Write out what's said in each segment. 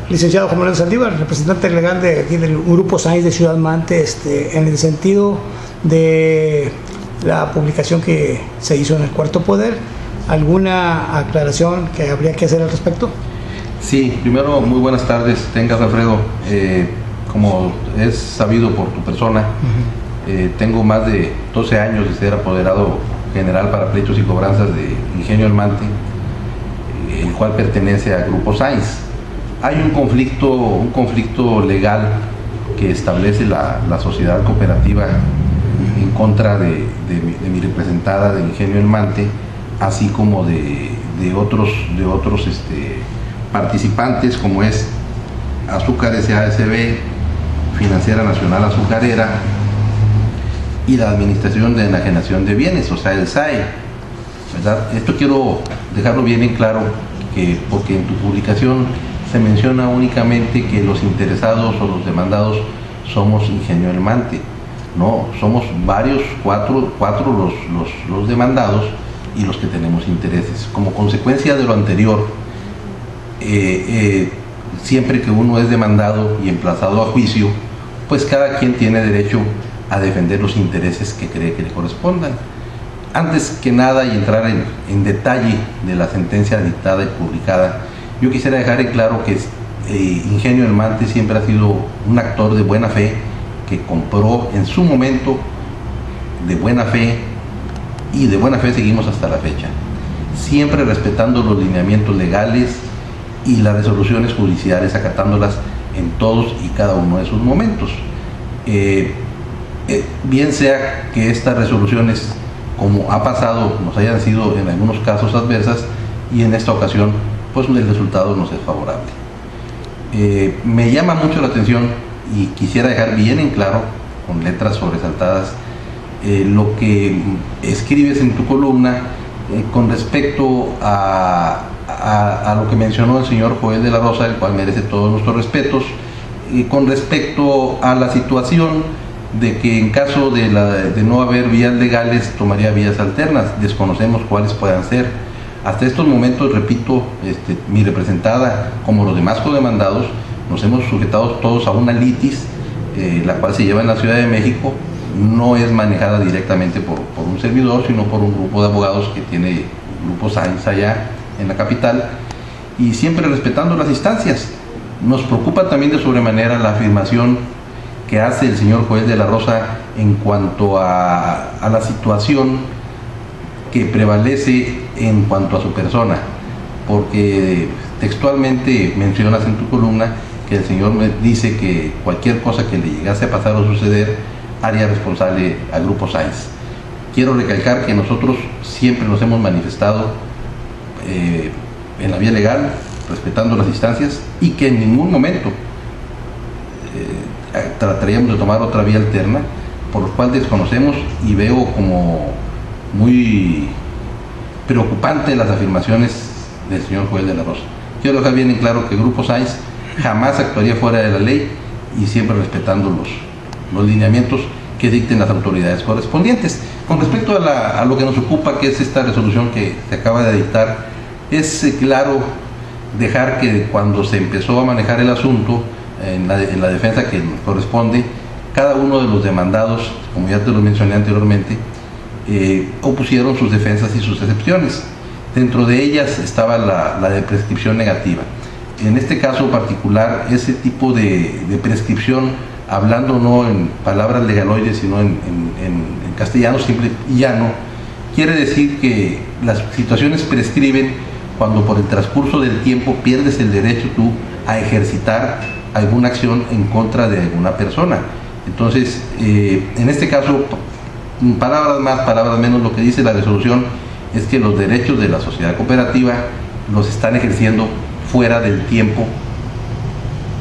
licenciado Juan Manuel Saldívar, representante legal de aquí del Grupo Sáenz de Ciudad Mante, en el sentido de la publicación que se hizo en el Cuarto Poder. ¿Alguna aclaración que habría que hacer al respecto? Sí, primero, muy buenas tardes, tengas, Alfredo. Como es sabido por tu persona, tengo más de 12 años de ser apoderado general para pleitos y cobranzas de Ingenio El Mante, el cual pertenece al Grupo Sáenz. Hay un conflicto legal que establece la sociedad cooperativa en contra de mi representada de Ingenio El Mante, así como de otros participantes, como es Azúcar S.A.S.B., Financiera Nacional Azucarera y la Administración de Enajenación de Bienes, o sea, el SAE, ¿verdad? Esto quiero dejarlo bien en claro, porque en tu publicación se menciona únicamente que los interesados o los demandados somos Ingenio El Mante. No, somos varios, cuatro los demandados y los que tenemos intereses. Como consecuencia de lo anterior, siempre que uno es demandado y emplazado a juicio, pues cada quien tiene derecho a defender los intereses que cree que le correspondan. Antes que nada, y entrar en detalle de la sentencia dictada y publicada, yo quisiera dejar en claro que Ingenio El Mante siempre ha sido un actor de buena fe, que compró en su momento de buena fe, y de buena fe seguimos hasta la fecha, siempre respetando los lineamientos legales y las resoluciones judiciales, acatándolas en todos y cada uno de sus momentos. Bien sea que estas resoluciones, como ha pasado, nos hayan sido en algunos casos adversas, y en esta ocasión pues el resultado nos es favorable. Me llama mucho la atención y quisiera dejar bien en claro, con letras sobresaltadas, lo que escribes en tu columna con respecto a lo que mencionó el señor Joel de la Rosa, el cual merece todos nuestros respetos, y con respecto a la situación de que en caso de no haber vías legales, tomaría vías alternas. Desconocemos cuáles puedan ser. Hasta estos momentos, repito, mi representada, como los demás codemandados, nos hemos sujetado todos a una litis, la cual se lleva en la Ciudad de México. No es manejada directamente por un servidor, sino por un grupo de abogados que tiene el Grupo Sáenz allá en la capital, y siempre respetando las instancias. Nos preocupa también de sobremanera la afirmación que hace el señor Joel de la Rosa en cuanto a la situación que prevalece en cuanto a su persona, porque textualmente mencionas en tu columna que el señor me dice que cualquier cosa que le llegase a pasar o suceder haría responsable al Grupo Sáenz. Quiero recalcar que nosotros siempre nos hemos manifestado en la vía legal, respetando las instancias, y que en ningún momento trataríamos de tomar otra vía alterna, por lo cual desconocemos y veo como muy preocupante las afirmaciones del señor Joel de la Rosa. Quiero dejar bien en claro que el Grupo Sáenz jamás actuaría fuera de la ley y siempre respetando los lineamientos que dicten las autoridades correspondientes. Con respecto a lo que nos ocupa, que es esta resolución que se acaba de dictar, es claro dejar que cuando se empezó a manejar el asunto en la defensa que nos corresponde, cada uno de los demandados, como ya te lo mencioné anteriormente, opusieron sus defensas y sus excepciones. Dentro de ellas estaba la de prescripción negativa. En este caso particular, ese tipo de prescripción, hablando no en palabras legaloides, sino en castellano simple y llano, quiere decir que las situaciones prescriben cuando por el transcurso del tiempo pierdes el derecho tú a ejercitar alguna acción en contra de alguna persona. Entonces, en este caso, palabras más, palabras menos, lo que dice la resolución es que los derechos de la sociedad cooperativa los están ejerciendo fuera del tiempo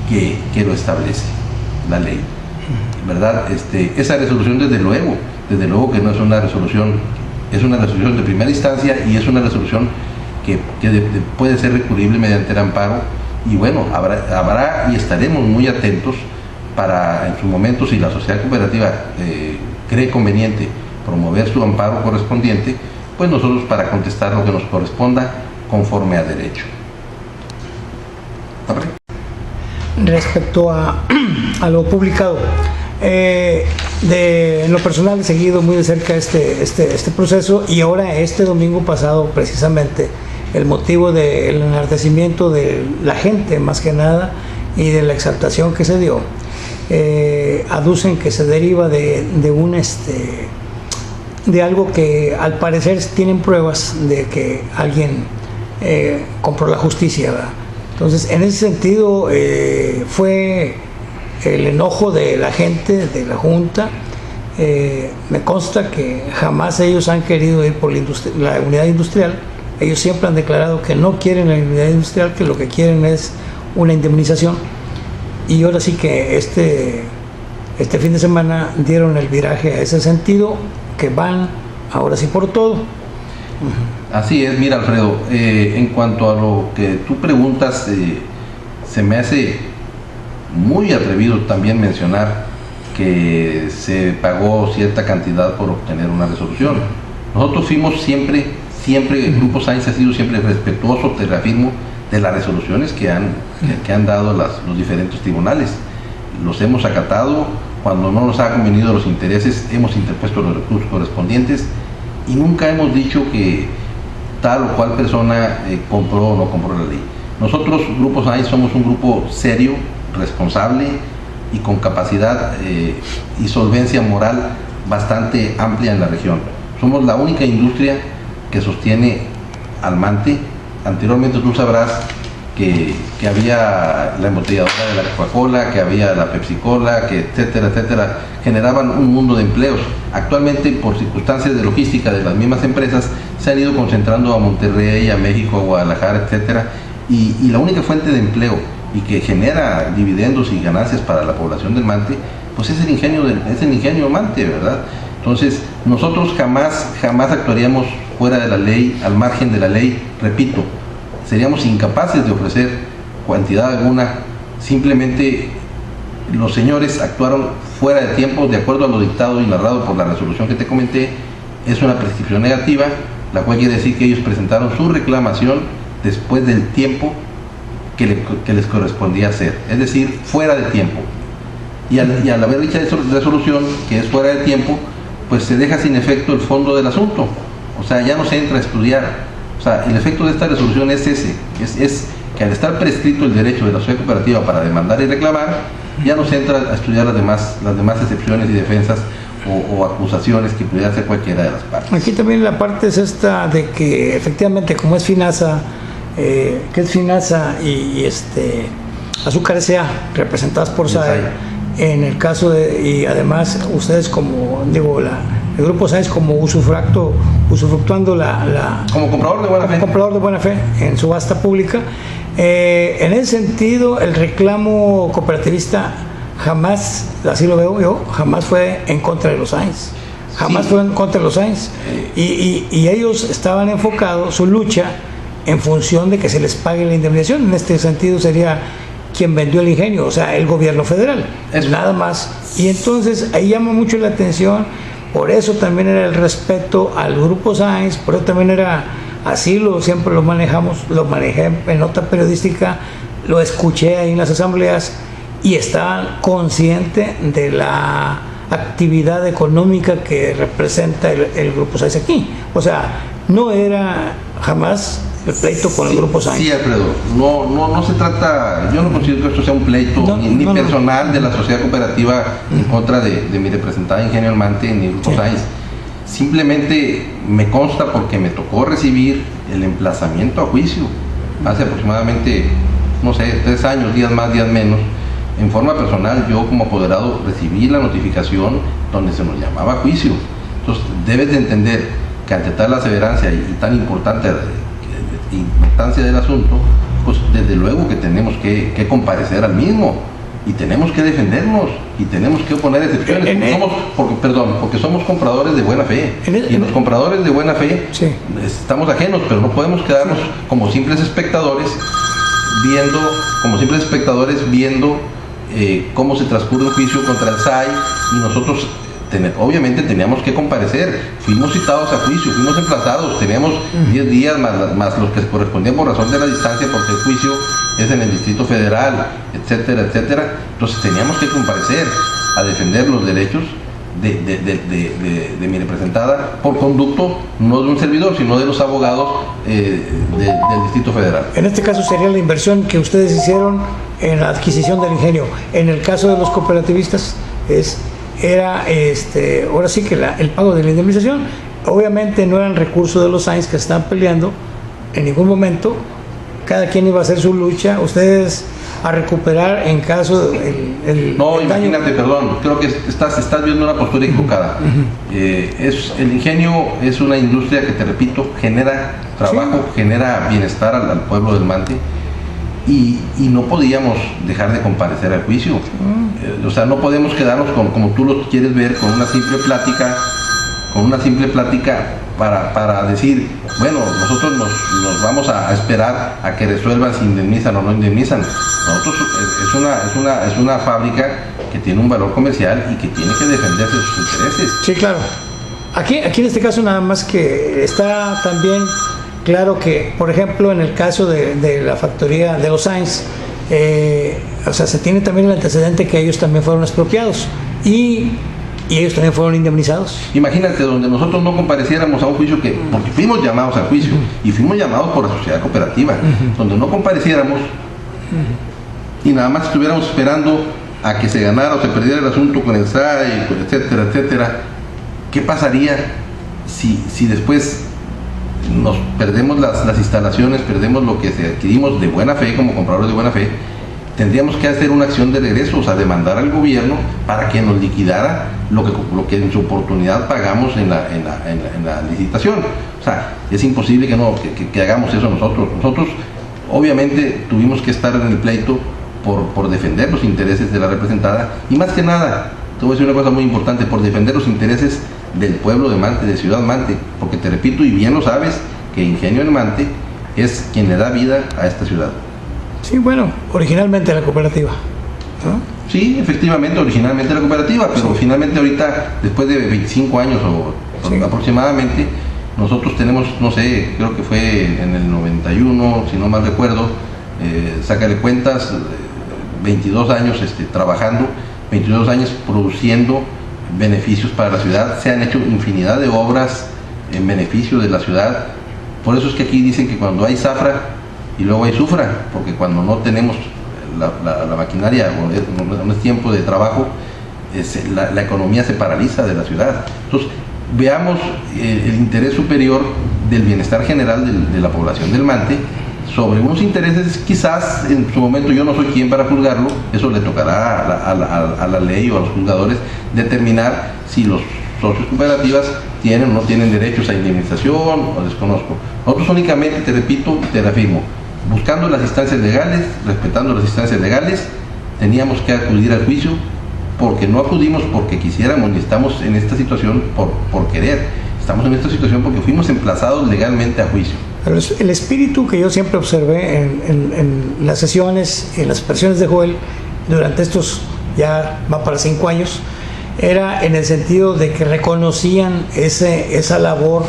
que lo establece la ley, ¿verdad? Esa resolución desde luego que no es una resolución, es una resolución de primera instancia, y es una resolución que puede ser recurrible mediante el amparo, y bueno, habrá y estaremos muy atentos para, en su momento, si la sociedad cooperativa cree conveniente promover su amparo correspondiente, pues nosotros para contestar lo que nos corresponda conforme a derecho. respecto a lo publicado. En lo personal he seguido muy de cerca este proceso, y ahora este domingo pasado precisamente el motivo del enardecimiento de la gente más que nada y de la exaltación que se dio, aducen que se deriva de algo que al parecer tienen pruebas de que alguien compró la justicia, ¿verdad? Entonces, en ese sentido fue el enojo de la gente, de la Junta. Me consta que jamás ellos han querido ir por la unidad industrial. Ellos siempre han declarado que no quieren la unidad industrial, que lo que quieren es una indemnización. Y ahora sí que este fin de semana dieron el viraje a ese sentido, que van ahora sí por todo. Así es. Mira, Alfredo, en cuanto a lo que tú preguntas, se me hace muy atrevido también mencionar que se pagó cierta cantidad por obtener una resolución. Nosotros fuimos siempre, el Grupo Sáenz ha sido siempre respetuoso, te reafirmo, de las resoluciones que han dado los diferentes tribunales. Los hemos acatado. Cuando no nos ha convenido los intereses, hemos interpuesto los recursos correspondientes, y nunca hemos dicho que tal o cual persona compró o no compró la ley. Nosotros, Grupo Sáenz, somos un grupo serio, responsable y con capacidad y solvencia moral bastante amplia en la región. Somos la única industria que sostiene al Mante. Anteriormente tú sabrás que había la embotelladora de la Coca-Cola, que había la Pepsi-Cola, que etcétera, generaban un mundo de empleos. Actualmente, por circunstancias de logística de las mismas empresas, se han ido concentrando a Monterrey, a México, a Guadalajara, etcétera, y la única fuente de empleo y que genera dividendos y ganancias para la población del Mante, pues es el ingenio Mante, ¿verdad? Entonces, nosotros jamás actuaríamos fuera de la ley, al margen de la ley. Repito, seríamos incapaces de ofrecer cantidad alguna. Simplemente los señores actuaron fuera de tiempo, de acuerdo a lo dictado y narrado por la resolución que te comenté. Es una prescripción negativa, la cual quiere decir que ellos presentaron su reclamación después del tiempo que les correspondía hacer, es decir, fuera de tiempo. Y al haber dicha resolución, que es fuera de tiempo, pues se deja sin efecto el fondo del asunto. O sea, ya no se entra a estudiar. O sea, el efecto de esta resolución es ese, es que al estar prescrito el derecho de la sociedad cooperativa para demandar y reclamar, ya no se entra a estudiar las demás excepciones y defensas o acusaciones que pudiera hacer cualquiera de las partes. Aquí también la parte es esta de que efectivamente, como es FINASA, y Azúcar S.A., representadas por SAE, en el caso y además ustedes como, el Grupo Sáenz como usufructuando como comprador de buena fe en subasta pública. En ese sentido, el reclamo cooperativista jamás, así lo veo yo, jamás fue en contra de los Sáenz. Jamás fue en contra de los Sáenz. Y ellos estaban enfocados, su lucha, en función de que se les pague la indemnización. En este sentido sería quien vendió el ingenio, o sea, el gobierno federal, nada más. Y entonces ahí llama mucho la atención. Por eso también era el respeto al Grupo Sáenz, por eso también era así, siempre lo manejé en nota periodística, lo escuché ahí en las asambleas, y estaban conscientes de la actividad económica que representa el Grupo Sáenz aquí. O sea, no era jamás el pleito con el Grupo Sáenz. Sí, Alfredo, no se trata, yo no considero que esto sea un pleito ni personal de la sociedad cooperativa en contra de mi representada Ingenio Almante ni el Grupo Sáenz. Simplemente me consta porque me tocó recibir el emplazamiento a juicio hace aproximadamente, 3 años, días más, días menos. En forma personal, yo como apoderado recibí la notificación donde se nos llamaba a juicio. Entonces, debes de entender que ante tal aseverancia y tan importancia del asunto, pues desde luego que tenemos que comparecer al mismo, y tenemos que defendernos, y tenemos que oponer excepciones, porque somos compradores de buena fe, y los compradores de buena fe estamos ajenos, pero no podemos quedarnos como simples espectadores viendo cómo se transcurre un juicio contra el SAI, y nosotros obviamente teníamos que comparecer, fuimos citados a juicio, fuimos emplazados, teníamos 10 días más los que correspondían por razón de la distancia, porque el juicio es en el Distrito Federal, etcétera, etcétera. Entonces teníamos que comparecer a defender los derechos de mi representada por conducto, no de un servidor, sino de los abogados del Distrito Federal. En este caso sería la inversión que ustedes hicieron en la adquisición del ingenio. En el caso de los cooperativistas era ahora sí que el pago de la indemnización. Obviamente no eran recursos de los Sainz que están peleando en ningún momento. Cada quien iba a hacer su lucha. Ustedes a recuperar en caso no, imagínate, perdón, creo que estás viendo una postura equivocada. El ingenio es una industria que, te repito, genera trabajo, sí, genera bienestar al pueblo del Mante, y no podíamos dejar de comparecer al juicio. O sea, no podemos quedarnos como tú lo quieres ver, con una simple plática para decir, bueno, nosotros nos vamos a esperar a que resuelvan si indemnizan o no indemnizan. Nosotros es una fábrica que tiene un valor comercial y que tiene que defenderse sus intereses. Sí, claro. Aquí en este caso nada más que está también claro que, por ejemplo, en el caso de la factoría de los Sainz, o sea, se tiene también el antecedente que ellos también fueron expropiados y ellos también fueron indemnizados. Imagínate, donde nosotros no compareciéramos a un juicio, porque fuimos llamados al juicio y fuimos llamados por la sociedad cooperativa, donde no compareciéramos y nada más estuviéramos esperando a que se ganara o se perdiera el asunto con el SAE, etcétera, etcétera. ¿Qué pasaría si después nos perdemos las instalaciones, perdemos lo que adquirimos de buena fe, como compradores de buena fe? Tendríamos que hacer una acción de regreso, o sea, demandar al gobierno para que nos liquidara lo que en su oportunidad pagamos en la licitación. O sea, es imposible que hagamos eso nosotros. Nosotros obviamente tuvimos que estar en el pleito por defender los intereses de la representada, y más que nada, te voy a decir una cosa muy importante, por defender los intereses del pueblo de Mante, de Ciudad Mante, porque te repito, y bien lo sabes, que Ingenio del Mante es quien le da vida a esta ciudad. Sí, bueno, originalmente la cooperativa, ¿no? Sí, efectivamente, originalmente la cooperativa, pero finalmente ahorita, después de 25 años aproximadamente, nosotros tenemos, no sé, creo que fue en el 91, si no mal recuerdo, sácale cuentas, 22 años trabajando, 22 años produciendo beneficios para la ciudad. Se han hecho infinidad de obras en beneficio de la ciudad. Por eso es que aquí dicen que cuando hay zafra y luego hay sufra, porque cuando no tenemos la maquinaria o no es tiempo de trabajo, la economía se paraliza de la ciudad. Entonces, veamos el interés superior del bienestar general de la población del Mante sobre unos intereses, quizás en su momento, yo no soy quien para juzgarlo, eso le tocará a la ley o a los juzgadores determinar si los socios cooperativas tienen o no tienen derechos a indemnización, o desconozco. Nosotros únicamente, te repito, te reafirmo, buscando las instancias legales, respetando las instancias legales, teníamos que acudir al juicio, porque no acudimos porque quisiéramos, ni estamos en esta situación por querer, estamos en esta situación porque fuimos emplazados legalmente a juicio. Pero el espíritu que yo siempre observé en las sesiones, en las expresiones de Joel, durante estos, ya va para 5 años, era en el sentido de que reconocían esa labor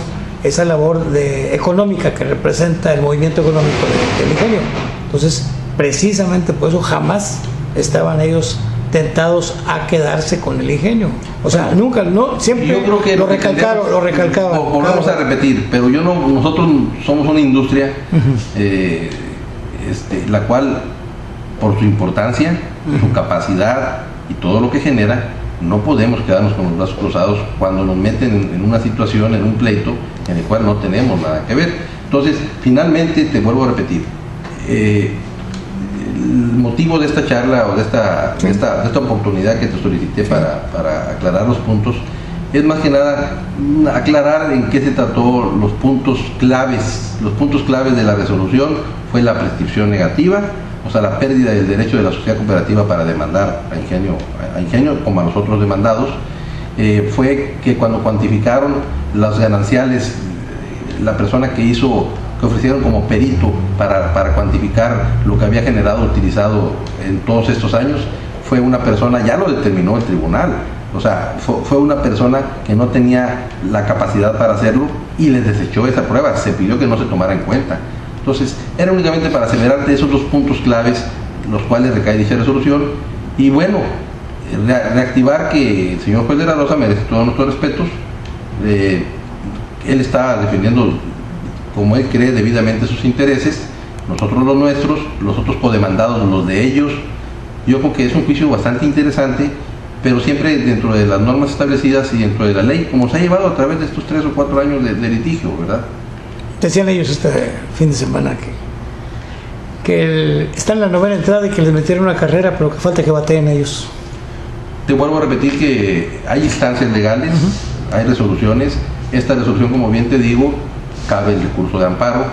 económica que representa el movimiento económico del ingenio. Entonces, precisamente por eso jamás estaban ellos tentados a quedarse con el ingenio. O sea, nunca, no, siempre yo creo que lo recalcaban. Volvemos a repetir, pero nosotros somos una industria la cual, por su importancia, su capacidad y todo lo que genera, no podemos quedarnos con los brazos cruzados cuando nos meten en una situación, en un pleito en el cual no tenemos nada que ver. Entonces, finalmente, te vuelvo a repetir, el motivo de esta charla o de esta oportunidad que te solicité para aclarar los puntos es más que nada aclarar en qué se trató los puntos claves. Los puntos claves de la resolución fue la prescripción negativa, o sea, la pérdida del derecho de la sociedad cooperativa para demandar a Ingenio como a los otros demandados. Fue que cuando cuantificaron las gananciales, la persona que ofrecieron como perito para cuantificar lo que había generado utilizado en todos estos años, fue una persona, ya lo determinó el tribunal, O sea, fue una persona que no tenía la capacidad para hacerlo y les desechó esa prueba, se pidió que no se tomara en cuenta. Entonces, era únicamente para aseverarte esos dos puntos claves, los cuales recae dicha resolución, y bueno, reactivar que el señor juez de la Rosa merece todos nuestros respetos. Él está defendiendo, como él cree, debidamente sus intereses, nosotros los nuestros, los otros codemandados los de ellos. Yo creo que es un juicio bastante interesante, pero siempre dentro de las normas establecidas y dentro de la ley, como se ha llevado a través de estos 3 o 4 años de litigio, ¿verdad? Decían ellos este fin de semana que está en la 9ª entrada y que les metieron una carrera, pero que falta que bateen ellos. Te vuelvo a repetir que hay instancias legales, hay resoluciones. Esta resolución, como bien te digo, cabe el recurso de amparo.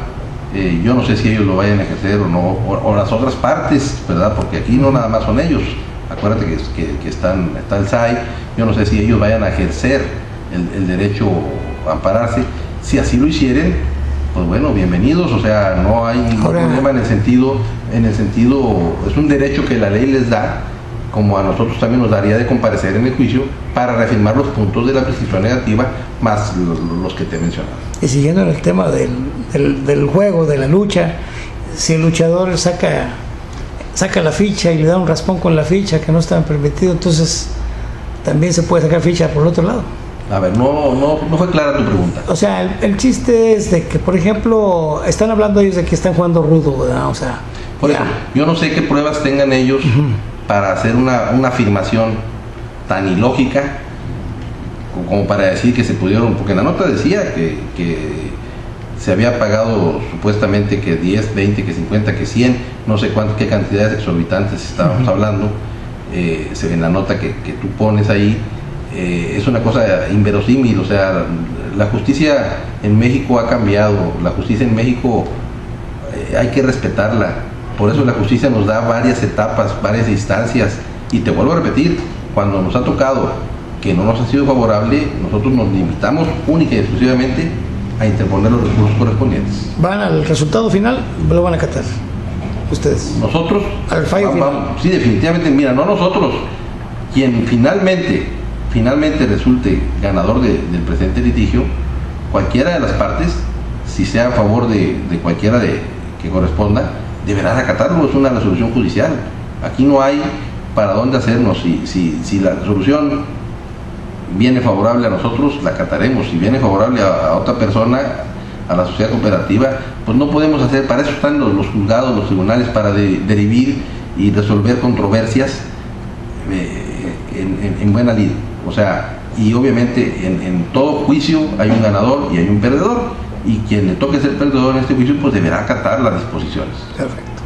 Yo no sé si ellos lo vayan a ejercer o no, o las otras partes, ¿verdad? Porque aquí no nada más son ellos. Acuérdate que está el SAI. Yo no sé si ellos vayan a ejercer el derecho a ampararse. Si así lo hicieren, pues bueno, bienvenidos. O sea, no hay ningún problema en el sentido, es un derecho que la ley les da, como a nosotros también nos daría de comparecer en el juicio para reafirmar los puntos de la prescripción negativa, más los que te he mencionado. Y siguiendo en el tema del juego, de la lucha, si el luchador saca la ficha y le da un raspón con la ficha que no está permitido, entonces también se puede sacar ficha por el otro lado. A ver, no fue clara tu pregunta. O sea, el chiste es de que, por ejemplo, están hablando ellos de que están jugando rudo, ¿verdad? O sea, por eso, yo no sé qué pruebas tengan ellos para hacer una afirmación tan ilógica como para decir que se pudieron, porque la nota decía que se había pagado supuestamente que 10, 20, que 50, que 100, no sé qué cantidades exorbitantes estábamos hablando. En la nota que tú pones ahí, es una cosa inverosímil. O sea, la justicia en México ha cambiado, la justicia en México hay que respetarla. Por eso la justicia nos da varias etapas, varias instancias, y te vuelvo a repetir, cuando nos ha tocado que no nos ha sido favorable, nosotros nos limitamos única y exclusivamente a interponer los recursos correspondientes. ¿Van al resultado final? ¿Lo van a acatar ustedes? Nosotros, al fallo final. Sí, definitivamente, mira, no nosotros, quien finalmente resulte ganador del presente litigio, cualquiera de las partes, si sea a favor de cualquiera que corresponda, deberá acatarlo. Es una resolución judicial. Aquí no hay para dónde hacernos. Si la resolución viene favorable a nosotros, la acataremos. Si viene favorable a otra persona, a la sociedad cooperativa, pues no podemos hacer. Para eso están los juzgados, los tribunales, para derivir y resolver controversias en buena lid. O sea, y obviamente en todo juicio hay un ganador y hay un perdedor, y quien le toque ser perdedor en este juicio pues deberá acatar las disposiciones. Perfecto.